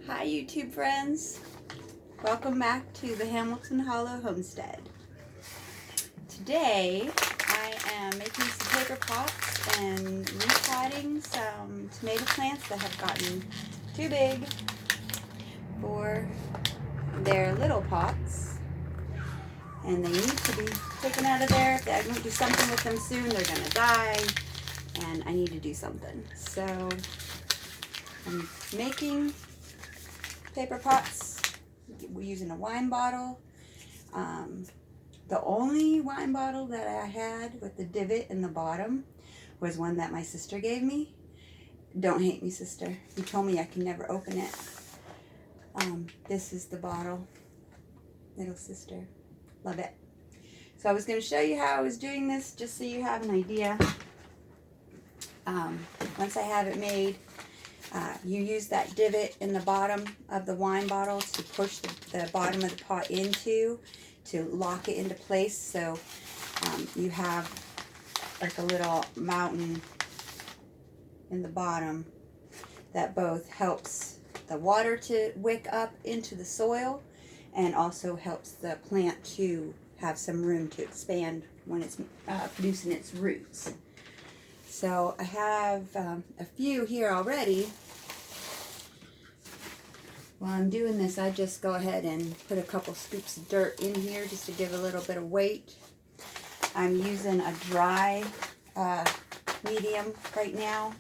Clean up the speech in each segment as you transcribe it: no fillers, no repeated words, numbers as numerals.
Hi YouTube friends, welcome back to the Hamilton Hollow Homestead. Today I am making some paper pots and repotting some tomato plants that have gotten too big for their little pots, and they need to be taken out of there. If I don't do something with them soon, they're going to die, and I need to do something. So I'm making paper pots. We're using a wine bottle. The only wine bottle that I had with the divot in the bottom was one that my sister gave me. Don't hate me, sister. You told me I can never open it. This is the bottle. Little sister. Love it. So I was going to show you how I was doing this just so you have an idea. Once I have it made, you use that divot in the bottom of the wine bottle to push the bottom of the pot into to lock it into place, so you have like a little mountain in the bottom that both helps the water to wick up into the soil and also helps the plant to have some room to expand when it's producing its roots. So I have a few here already. While I'm doing this, I just go ahead and put a couple scoops of dirt in here just to give a little bit of weight. I'm using a dry medium right now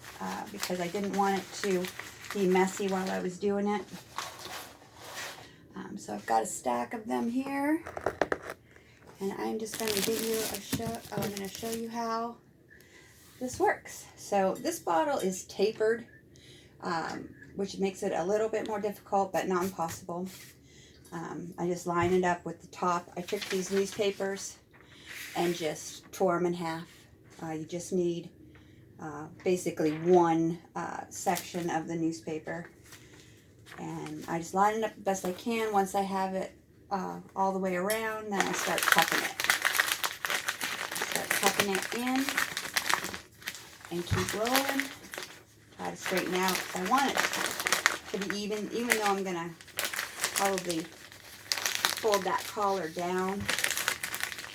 because I didn't want it to be messy while I was doing it. So I've got a stack of them here, and I'm just going to give you I'm going to show you how this works. So this bottle is tapered, which makes it a little bit more difficult, but not impossible. I just line it up with the top. I took these newspapers and just tore them in half. You just need basically one section of the newspaper. And I just line it up the best I can. Once I have it all the way around, then I start tucking it. Start tucking it in and keep rolling. Try to straighten out if I want it to be even though I'm going to probably fold that collar down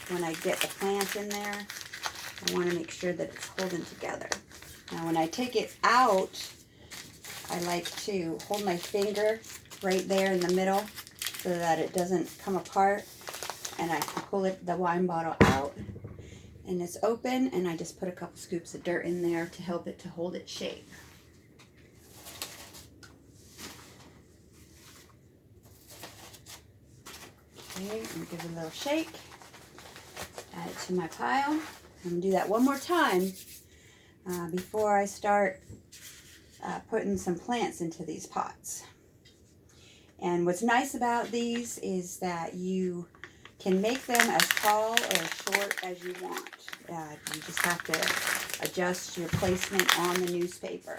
when I get the plant in there. I want to make sure that it's holding together. Now when I take it out, I like to hold my finger right there in the middle so that it doesn't come apart, and I can pull the wine bottle out and it's open, and I just put a couple scoops of dirt in there to help it to hold its shape. Okay, I'm going to give it a little shake, add it to my pile. I'm going to do that one more time before I start putting some plants into these pots. And what's nice about these is that you can make them as tall or as short as you want. You just have to adjust your placement on the newspaper.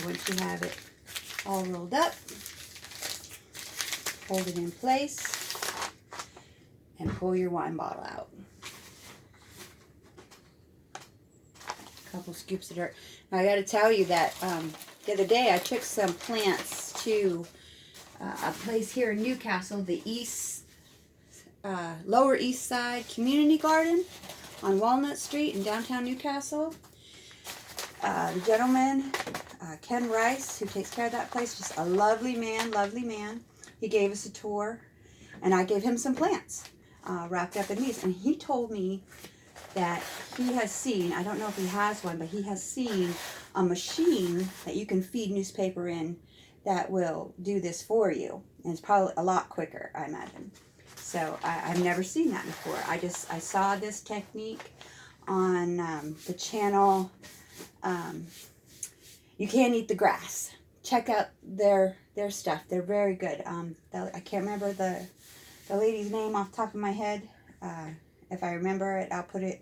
Once you have it all rolled up, hold it in place and pull your wine bottle out. A couple scoops of dirt. Now I got to tell you that the other day I took some plants to a place here in Newcastle, the Lower East Side Community Garden on Walnut Street in downtown Newcastle. The gentleman, Ken Rice, who takes care of that place, just a lovely man. He gave us a tour, and I gave him some plants wrapped up in these, and he told me that he has seen, I don't know if he has one, but he has seen a machine that you can feed newspaper in that will do this for you, and it's probably a lot quicker, I imagine. So I've never seen that before. I saw this technique on the channel You Can't Eat the Grass. Check out their stuff. They're very good. I can't remember the lady's name off the top of my head. If I remember it, I'll put it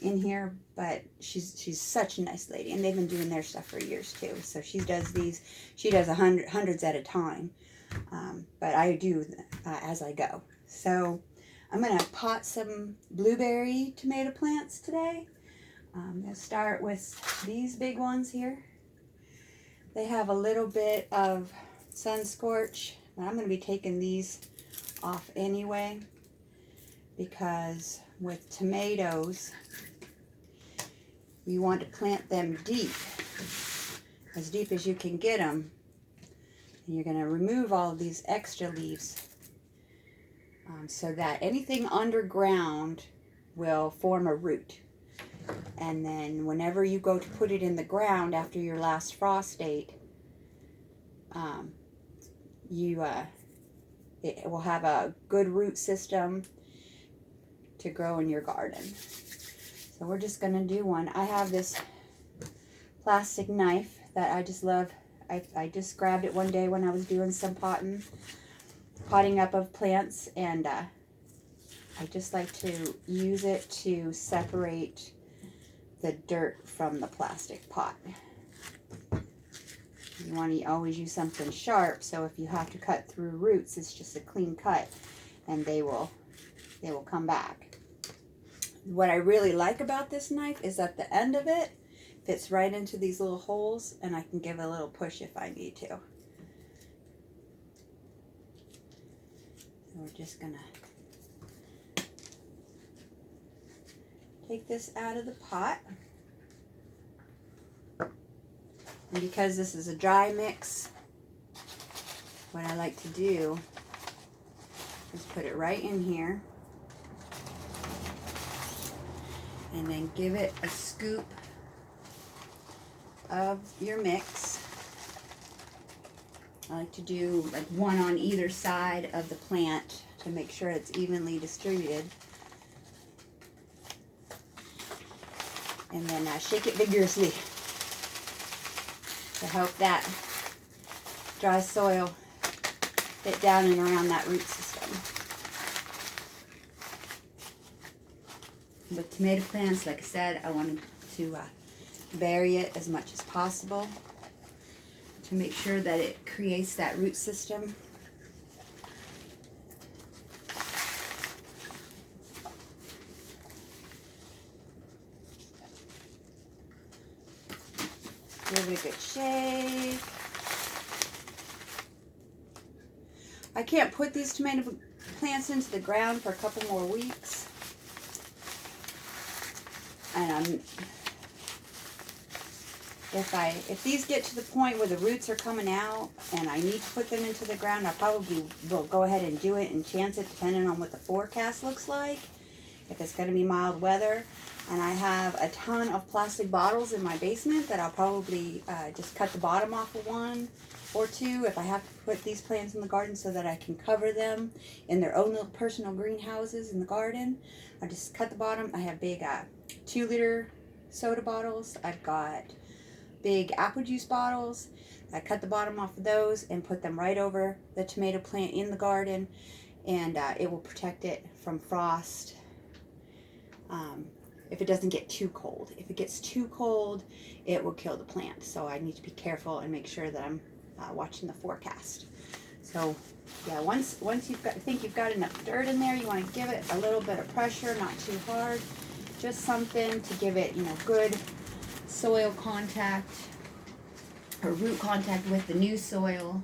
in here. But she's such a nice lady, and they've been doing their stuff for years too. So she does these. She does hundreds at a time. But I do as I go. So I'm going to pot some blueberry tomato plants today. I'm going to start with these big ones here. They have a little bit of sun scorch, but I'm going to be taking these off anyway, because with tomatoes, you want to plant them deep as you can get them. And you're going to remove all of these extra leaves so that anything underground will form a root. And then whenever you go to put it in the ground after your last frost date, it will have a good root system to grow in your garden. So we're just going to do one. I have this plastic knife that I just love. I just grabbed it one day when I was doing some potting up of plants, and I just like to use it to separate the dirt from the plastic pot. You want to always use something sharp, so if you have to cut through roots, it's just a clean cut and they will come back. What I really like about this knife is that the end of it fits right into these little holes, and I can give it a little push if I need to. So we're just gonna take this out of the pot. And because this is a dry mix, what I like to do is put it right in here and then give it a scoop of your mix. I like to do like one on either side of the plant to make sure it's evenly distributed. And then shake it vigorously to help that dry soil get down and around that root system. With tomato plants, like I said, I wanted to bury it as much as possible to make sure that it creates that root system. Give it a good shake. I can't put these tomato plants into the ground for a couple more weeks. And if these get to the point where the roots are coming out and I need to put them into the ground, I probably will go ahead and do it and chance it depending on what the forecast looks like. If it's going to be mild weather. And I have a ton of plastic bottles in my basement that I'll probably just cut the bottom off of one or two if I have to put these plants in the garden so that I can cover them in their own little personal greenhouses in the garden. I just cut the bottom. I have big 2-liter soda bottles. I've got big apple juice bottles. I cut the bottom off of those and put them right over the tomato plant in the garden, and it will protect it from frost. If it doesn't get too cold. If it gets too cold, it will kill the plant. So I need to be careful and make sure that I'm watching the forecast. So yeah, once think you've got enough dirt in there, you want to give it a little bit of pressure, not too hard. Just something to give it, good soil contact or root contact with the new soil.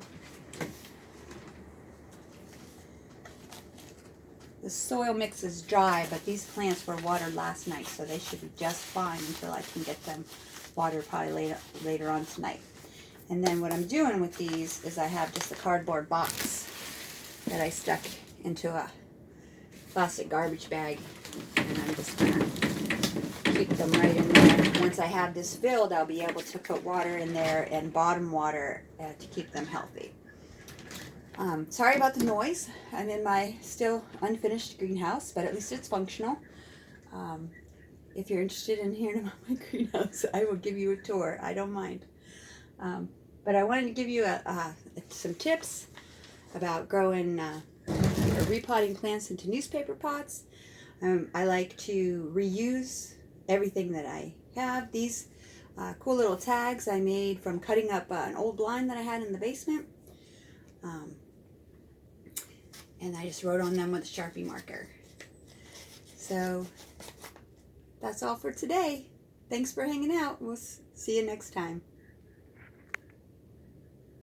The soil mix is dry, but these plants were watered last night, so they should be just fine until I can get them watered probably later on tonight. And then what I'm doing with these is I have just a cardboard box that I stuck into a plastic garbage bag, and I'm just going to keep them right in there. Once I have this filled, I'll be able to put water in there and bottom water to keep them healthy. Sorry about the noise. I'm in my still unfinished greenhouse, but at least it's functional. If you're interested in hearing about my greenhouse, I will give you a tour. I don't mind. But I wanted to give you some tips about growing or repotting plants into newspaper pots. I like to reuse everything that I have. These cool little tags I made from cutting up an old blind that I had in the basement. And I just wrote on them with a Sharpie marker. So that's all for today. Thanks for hanging out. We'll see you next time.